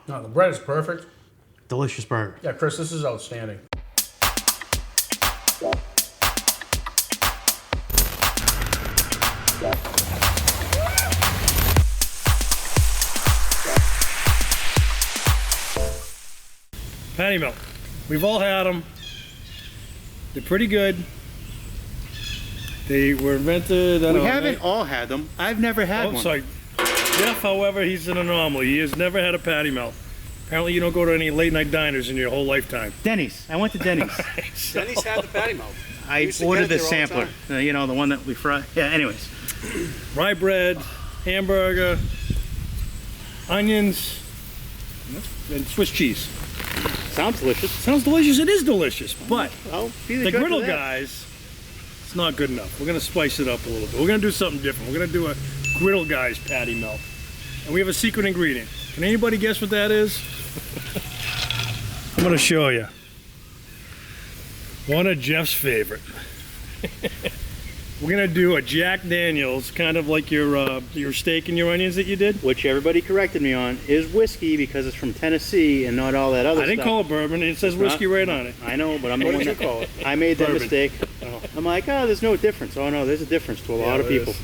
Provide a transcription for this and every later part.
No, the bread is perfect. Delicious burger. Yeah, Chris, this is outstanding. Patty melt. We've all had them. They're pretty good. They were invented. We haven't all had them. I've never had one. Sorry. Jeff, however, he's an anomaly. He has never had a patty melt. Apparently, you don't go to any late night diners in your whole lifetime. Denny's. I went to Denny's. Denny's had the patty melt. I ordered the sampler. You know, the one that we fry. Yeah. Anyways. Rye bread, hamburger, onions, and Swiss cheese. Sounds delicious. Sounds delicious. It is delicious, but The Griddle Guys, it's not good enough. We're gonna spice it up a little bit. We're gonna do something different. We're gonna do a Griddle Guys patty melt, and we have a secret ingredient. Can anybody guess what that is? I'm gonna show you. One of Jeff's favorite. We're gonna do a Jack Daniels, kind of like your steak and your onions that you did. Which everybody corrected me on is whiskey because it's from Tennessee and not all that other stuff. I didn't call it bourbon. It says whiskey right on it. I know, but I'm the What one did that you call it? I made that Bourbon. mistake. I'm like, oh, there's no difference. Oh no, there's a difference to a lot of there people. is.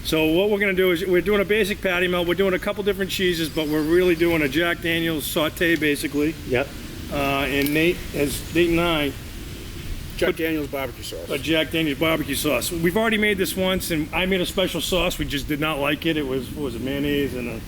So what we're gonna do is we're doing a basic patty melt. We're doing a couple different cheeses, but we're really doing a Jack Daniels saute basically. Yep. And Nate and I Jack Daniels barbecue sauce. a Jack Daniels barbecue sauce. We've already made this once, and I made a special sauce. We just did not like it. It was what was it, mayonnaise and a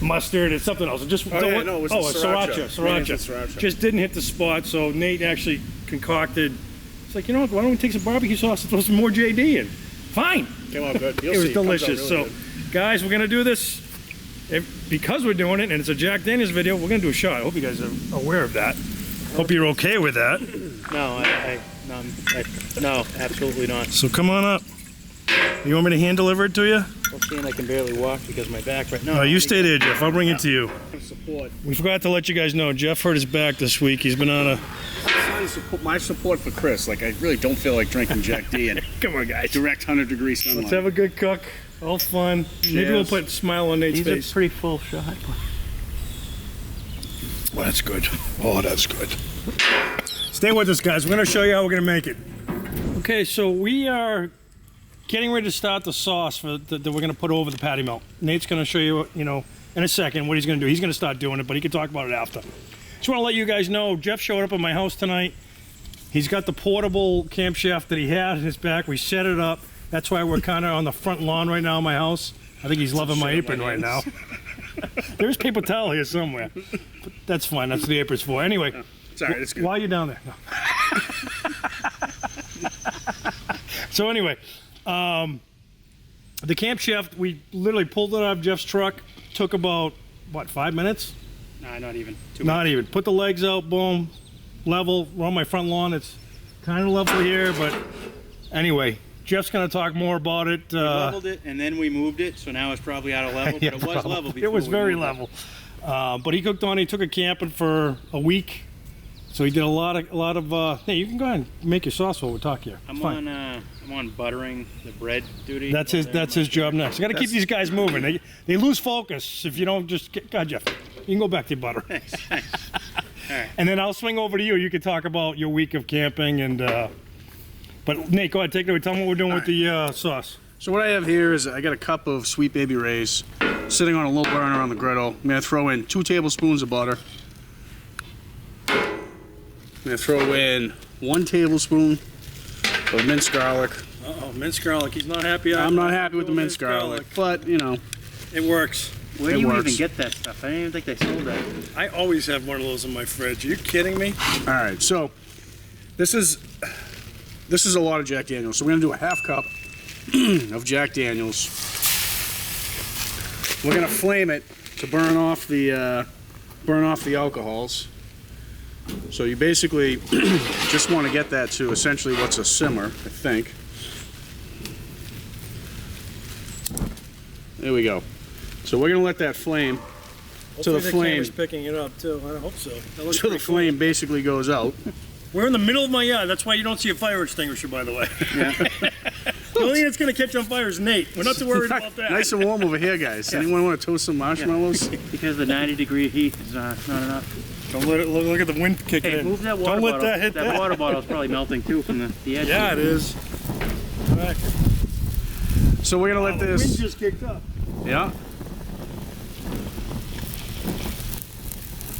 mustard and something else. It just it was sriracha. Sriracha. Mayonnaise and sriracha. Just didn't hit the spot. So Nate actually concocted. It's like, you know what? Why don't we take some barbecue sauce and throw some more JD in? Fine. Came out good. You'll It was see. Comes out delicious. really So, good. guys, we're gonna do this because we're doing it, and it's a Jack Daniels video. We're gonna do a shot. I hope you guys are aware of that. Hope you're okay with that. No, absolutely not. So come on up. You want me to hand deliver it to you? I'm seeing I can barely walk because my back right now. No, you stay there, Jeff. I'll bring it to you. Support. We forgot to let you guys know. Jeff hurt his back this week. He's been on a. My support for Chris. Like, I really don't feel like drinking Jack D in Come on, guys. direct 100-degree sunlight. Let's have a good cook. All fun. Maybe we'll put a smile on Nate's He's face. a pretty full shot. Well, that's good. Oh, that's good. Stay with us, guys. We're going to show you how we're going to make it. Okay, so we are getting ready to start the sauce that we're going to put over the patty melt. Nate's going to show you, in a second what he's going to do. He's going to start doing it, but he can talk about it after. Just want to let you guys know, Jeff showed up at my house tonight. He's got the portable camp chef that he had in his back. We set it up. That's why we're kind of on the front lawn right now in my house. I think he's loving my apron right now. There's paper towel here somewhere. But that's fine. That's what the apron's for. Anyway, Sorry, it's good. while you're down there. No. So anyway, the camp chef, we literally pulled it out of Jeff's truck. Took about, 5 minutes? Nah, not even. Not even. Put the legs out, boom, level. We're on my front lawn. It's kind of level here, but anyway, Jeff's going to talk more about it. We leveled it and then we moved it, so now it's probably out of level, but it was level before. It was we very moved level. But he cooked on it. He took it camping for a week. So he did a lot of. Hey, you can go ahead and make your sauce while we talk here. I'm on buttering the bread duty. That's his job next. I got to keep these guys moving. They lose focus if you don't just get. God, Jeff, you can go back to your butter. Thanks. All right. And then I'll swing over to you. You can talk about your week of camping and. But Nate, go ahead, take it away. Tell them what we're doing with the sauce. So what I have here is I got a cup of Sweet Baby Ray's sitting on a low burner on the griddle. I'm going to throw in 2 tablespoons of butter. I'm going to throw in 1 tablespoon of minced garlic. Uh-oh, minced garlic. He's not happy. I'm not happy with the minced garlic, but, It works. Where do you works. even get that stuff? I didn't even think they sold that. I always have one of those in my fridge. Are you kidding me? All right, so this is a lot of Jack Daniels. So we're going to do a half cup of Jack Daniels. We're going to flame it to burn off the alcohols. So you basically just want to get that to essentially what's a simmer, I think. There we go. So we're going to let that flame to the flame. camera's picking it up too. I hope so. That looks So the pretty cool. flame basically goes out. We're in the middle of my yard. That's why you don't see a fire extinguisher, by the way. The only thing that's going to catch on fire is Nate. We're not too worried about that. Nice and warm over here, guys. Anyone want to toast some marshmallows? Because the 90-degree heat is not enough. Don't let it look at the wind kicking Hey, in. move that water Don't bottle. let that hit that. Water bottle's probably melting too from the edge. Yeah, it is. All right. So we're gonna let The wind this. just kicked up. Yeah.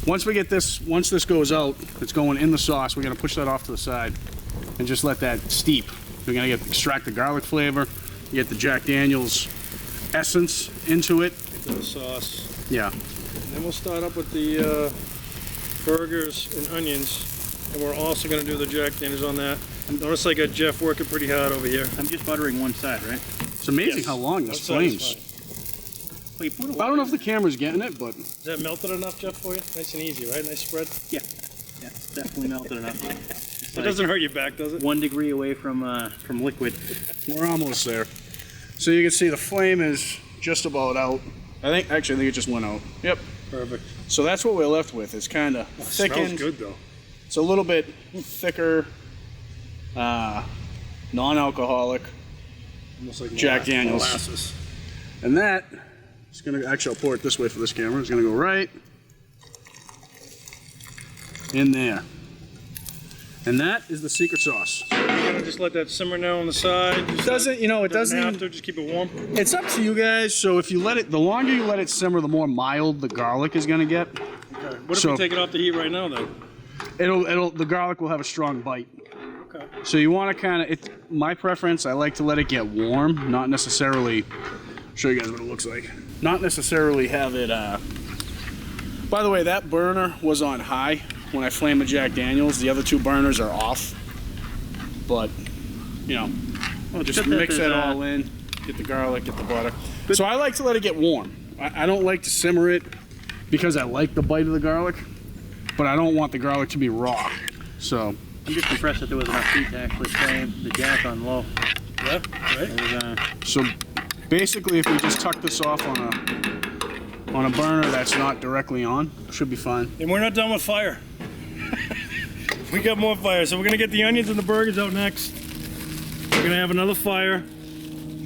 Once this goes out, it's going in the sauce. We're gonna push that off to the side and just let that steep. We're gonna extract the garlic flavor, get the Jack Daniels essence into it. The sauce. Yeah. And then we'll start up with the burgers and onions. And we're also going to do the Jack Daniels on that. And notice I got Jeff working pretty hard over here. I'm just buttering one side, right? It's amazing Yes. how long this That side is flames. fine. Well, you put I don't know if the camera's getting it, but Is that melted enough, Jeff, for you? Nice and easy, right? Nice spread. Yeah, it's definitely melted enough. It doesn't hurt your back, does it? 1 degree away from liquid. we're almost there. So you can see the flame is just about out. I think it just went out. Yep. Perfect. So that's what we're left with. It's kind of thickened. Smells good, though. It's a little bit thicker, non-alcoholic, Almost like Jack Daniels. molasses. And that is gonna, actually I'll pour it this way for this camera. It's gonna go right in there. And that is the secret sauce. You're going to just let that simmer now on the side. It doesn't, you know, it Doesn't have doesn't, to. Just keep it warm. it's up to you guys. So if you let it, the longer you let it simmer, the more mild the garlic is gonna get. Okay. What if So- we take it off the heat right now, then? The garlic will have a strong bite. Okay. So you want to kind of, my preference, I like to let it get warm, not necessarily, show you guys what it looks like. Not necessarily have it, by the way, that burner was on high when I flamed the Jack Daniels. The other two burners are off. But, you know, I'll just Except that mix that there's, all in, get the garlic, get the butter. So I like to let it get warm. I don't like to simmer it because I like the bite of the garlic, but I don't want the garlic to be raw. So I'm just impressed that there was enough heat to actually flame the Jack on low. Yeah, right? It was, So basically, if we just tuck this off on a burner that's not directly on, should be fine. And we're not done with fire. We got more fire. So we're going to get the onions and the burgers out next. We're going to have another fire.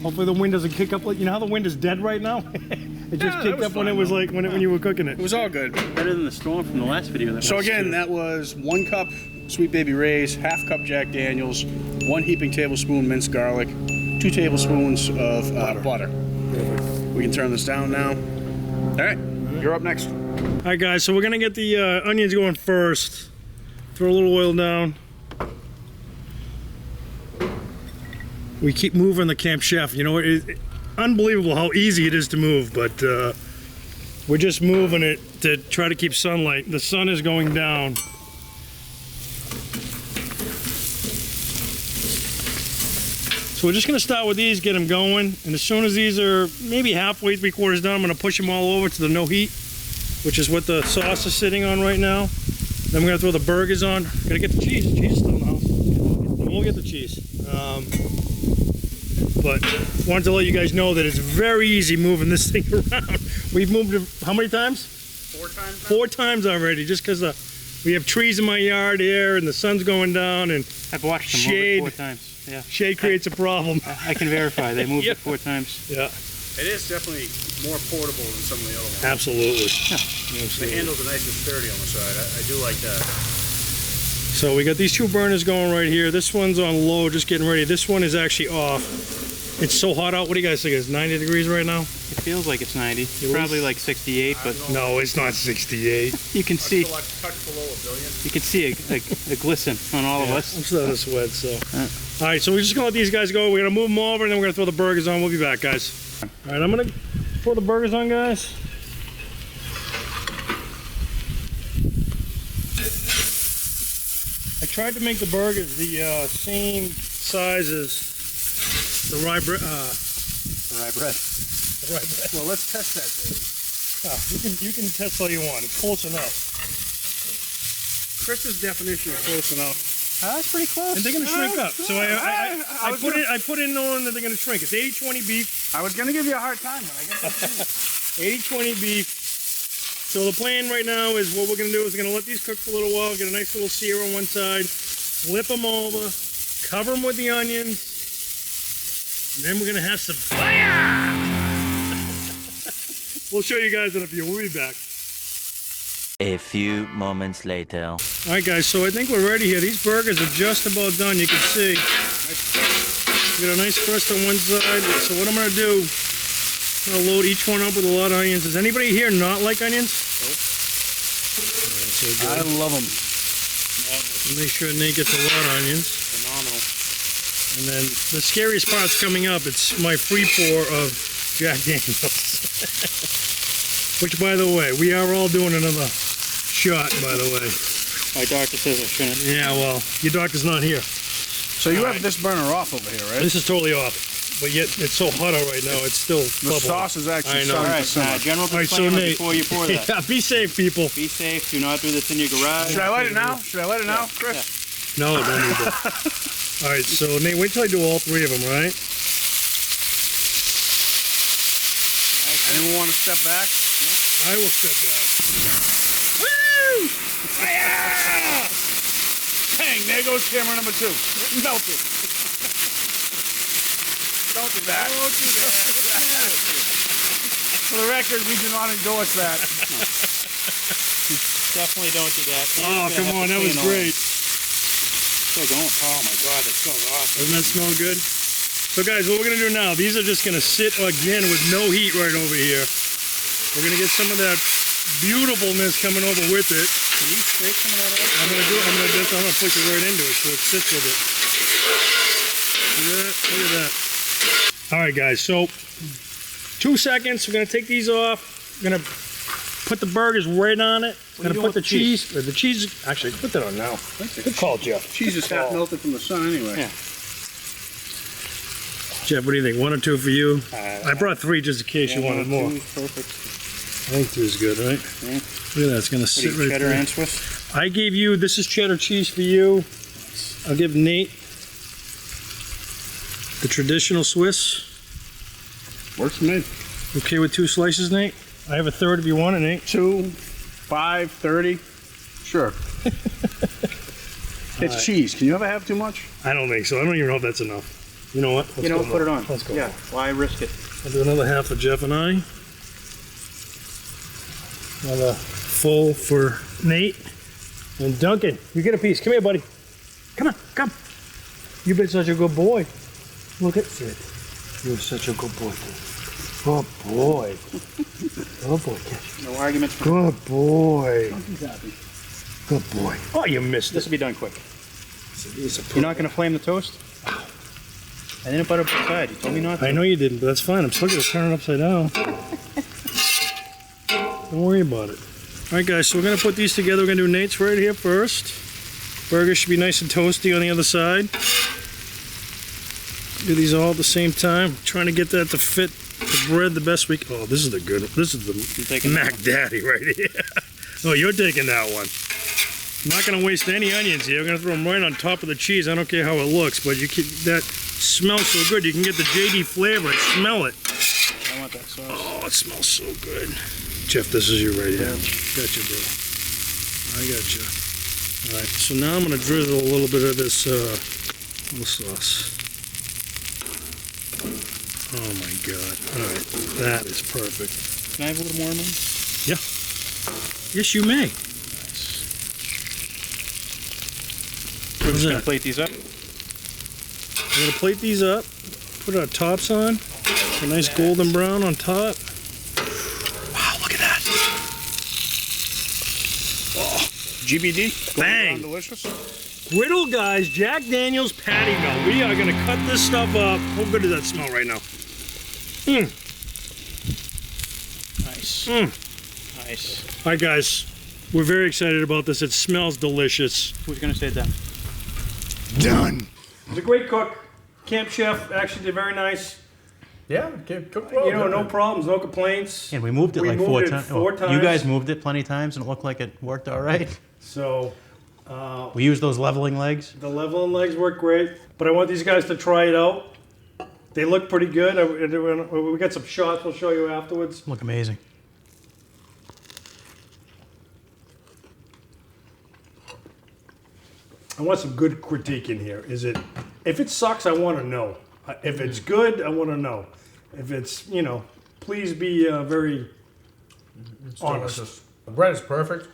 Hopefully the wind doesn't kick up. You know how the wind is dead right now? It just Yeah, that kicked was up when fine, it was though. like when you were cooking It it. was all good. better than the storm from the last video. So again, that was 1 cup Sweet Baby Ray's, 1/2 cup Jack Daniels, 1 heaping tablespoon minced garlic, 2 tablespoons of butter. We can turn this down now. All right, you're up next. All right, guys. So we're going to get the onions going first. Throw a little oil down. We keep moving the Camp Chef. You know, unbelievable how easy it is to move, but we're just moving it to try to keep sunlight. The sun is going down. So we're just going to start with these, get them going, and as soon as these are maybe halfway, 3/4 done, I'm going to push them all over to the no heat, which is what the sauce is sitting on right now. Then we're going to throw the burgers on. Got to get the cheese. The cheese is still in the house. We'll get the cheese. But wanted to let you guys know that it's very easy moving this thing around. We've moved it how many times? 4 times. 4 times already, just because we have trees in my yard here and the sun's going down and I've watched them Shade. move it 4 times. Yeah, shade creates a problem. I can verify. They moved Yeah. it 4 times. Yeah, It is definitely more portable than some of the other ones. absolutely. The Absolutely. handles are nice and sturdy on the side. I do like that. So we got these 2 burners going right here. This one's on low, just getting ready. This one is actually off. It's so hot out. What do you guys think? It's 90 degrees right now? It feels like it's 90. Probably like 68, but No, it's not 68. you can see Touch below a billion. you can see a glisten on all of I'm us. still in sweat, so. All right, so we're just gonna let these guys go. We're gonna move them over, and then we're gonna throw the burgers on. We'll be back, guys. All right, I'm gonna throw the burgers on, guys. I tried to make the burgers the same size as the rye bread. Rye bread. The rye bread. Well, let's test that thing. You can test all you want. It's close enough. Chris's definition is close enough. That's pretty close. And they're gonna shrink up. So I put in knowing that they're gonna shrink. It's 80-20 beef. I was gonna give you a hard time, but I guess 80-20 beef. So the plan right now is what we're gonna do is we're gonna let these cook for a little while, get a nice little sear on one side, flip them over, cover them with the onions, And then we're gonna have some fire. We'll show you guys in a few. We'll be back. A few moments later. All right, guys. So I think we're ready here. These burgers are just about done. You can see. We got a nice crust on one side. So what I'm gonna do, I'll load each one up with a lot of onions. Does anybody here not like onions? Nope. I love them. Make sure Nate gets a lot of onions. Phenomenal. And then the scariest part's coming up. It's my free pour of Jack Daniels. Which, by the way, we are all doing another shot, by the way. My doctor says I shouldn't. Yeah, well, your doctor's not here. So you have this burner off over here, right? This is totally off. But yet, it's so hot out right now, it's still The bubbling. sauce is actually I know. starting All to simmer. right, general All right, so disclaimer Nate. before you pour that. Yeah, be safe, people. Be safe. Do not do this in your garage. Should I light it now? Should I light it now, Chris? No, don't do that. All right, so Nate, wait till I do all three of them, right? Anyone want to step back? I will step back. Woo! Yeah! Bang! There goes camera number 2. Melted. Don't do that. Don't do that. For the record, we do not endorse that. Definitely don't do that. Oh, come on, that was great. Still going. Oh my God, that smells awesome. Doesn't that smell good? So guys, what we're gonna do now, these are just gonna sit again with no heat right over here. We're gonna get some of that beautifulness coming over with it. Can you shake some of that up? I'm gonna push it right into it so it sits with it. See that? Look at that. All right, guys, so 2 seconds, we're gonna take these off. We're gonna put the burgers right on it. We're gonna put the cheese, actually, put that on now. Good call, Jeff. Cheese is half melted from the sun anyway. Yeah. Jeff, what do you think? 1 or 2 for you? I brought 3 just in case you wanted more. Perfect. I think 2 is good, right? Yeah. Look at that, it's gonna sit right Cheddar there. and Swiss. I gave you, this is cheddar cheese for you. I'll give Nate the traditional Swiss. Works for me. Okay with 2 slices, Nate? I have a third if you want it, Nate. 2, 5, 30. Sure. It's cheese. Can you ever have too much? I don't think so. I don't even know if that's enough. You know what? You know, put it on. Let's go. Yeah. Why risk it? I'll do another half for Jeff and I. Another full for Nate. And Duncan, you get a piece. Come here, buddy. Come on, come. You've been such a good boy. Look at it. You're such a good boy. Good boy. Good boy, catch. No arguments. Good boy. He's happy. Good boy. Oh, you missed This it. will be done quick. You're not going to flame the toast? I didn't put it upside. You told me not to. I know you didn't, but that's fine. I'm still going to turn it upside down. Don't worry about it. All right, guys, so we're going to put these together. We're going to do Nate's right here first. Burger should be nice and toasty on the other side. Do these all at the same time. Trying to get that to fit the bread the best we can. Oh, this is the good one. This is the Mac Daddy right here. Oh, you're taking that one. I'm not going to waste any onions here. We're going to throw them right on top of the cheese. I don't care how it looks, but you can, that smells so good. You can get the JD flavor. Smell it. I want that sauce. Oh, it smells so good. Jeff, this is you right here. Gotcha, bro. I gotcha. All right, so now I'm going to drizzle a little bit of this little sauce. Oh my God. All right, that is perfect. Can I have a little more, man? Yeah. Yes, you may. We're just going that? to plate these up. We're going to plate these up, put our tops on. A nice golden brown on top. Wow, look at that. GBD. Bang. Delicious. Griddle Guys, Jack Daniels patty melt. We are going to cut this stuff up. How good does that smell right now? Mmm. Nice. Mmm. Nice. All right, guys. We're very excited about this. It smells delicious. Who's going to say that? Done. He's a great cook. Camp chef. Actually did very nice. Yeah, cook well. You know, no problems, no complaints. And we moved it We like moved four it times. 4 times. You guys moved it plenty of times and it looked like it worked all right. So We used those leveling legs. the leveling legs work great, but I want these guys to try it out. They look pretty good. We got some shots we'll show you afterwards. Look amazing. I want some good critique in here. Is it, if it sucks, I want to know. If it's good, I want to know. If it's, you know, please be very honest. Delicious. The bread is perfect.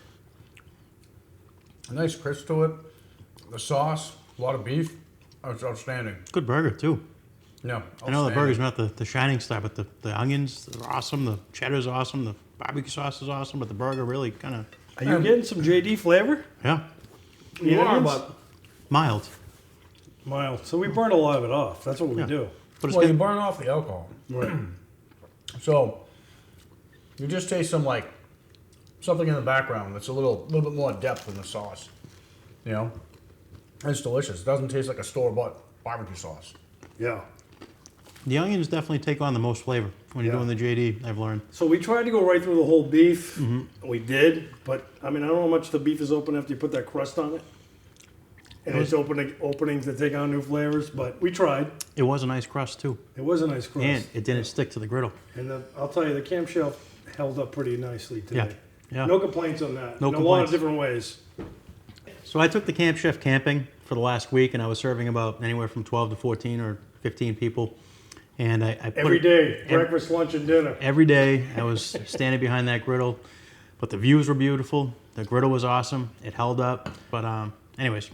A nice crisp to it. The sauce, a lot of beef. Oh, it's outstanding. Good burger too. Yeah, I know the burger's not the shining star, but the onions are awesome. The cheddar's awesome. The barbecue sauce is awesome. But the burger really kind of Are you getting some JD flavor? yeah You are, but mild. mild. So we burn a lot of it off. That's what we do. But it's Well, you good. burn off the alcohol. Right. So you just taste some like something in the background that's a little bit more depth in the sauce. You know? It's delicious. It doesn't taste like a store-bought barbecue sauce. Yeah. The onions definitely take on the most flavor when you're Yeah. doing the JD. I've learned. So we tried to go right through the whole beef. We did, but I mean, I don't know how much the beef is open after you put that crust on it. And it's opening to take on new flavors, but we tried. It was a nice crust too, It was a nice crust. and it didn't stick to the griddle. And I'll tell you, the camp shelf held up pretty nicely today. Yeah. No complaints on that. No in a lot of complaints. different ways. So I took the camp chef camping for the last week, and I was serving about anywhere from 12 to 14 or 15 people. And I put Every it- day, breakfast, lunch, and dinner. Every day I was standing behind that griddle, but the views were beautiful. The griddle was awesome. It held up. But anyways,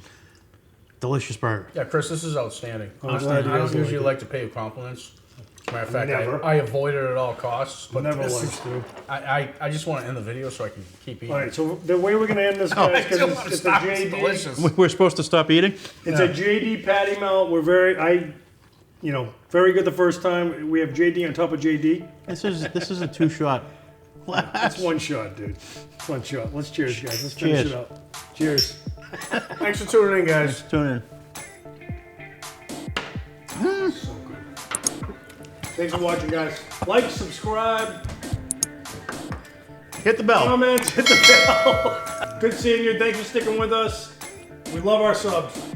delicious burger. Yeah, Chris, this is outstanding. I'm glad you I don't guys usually like like to pay you compliments. Matter of fact, Never. I avoid it at all costs. But Never this likes is- to. I just want to end the video so I can keep eating. All right, so the way we're going to end this, guys, because it's a It's JD. delicious. We're supposed to stop eating? It's a JD patty melt. We're very good the first time. We have JD on top of JD. This is a two-shot. That's one shot, dude. It's one shot. Let's cheers, guys. Let's Cheers. finish it up. Cheers. Thanks for tuning in, guys. Tune in. So good. Thanks for watching, guys. Like, subscribe, Hit the bell. comment, hit the bell. Good seeing you. Thanks for sticking with us. We love our subs.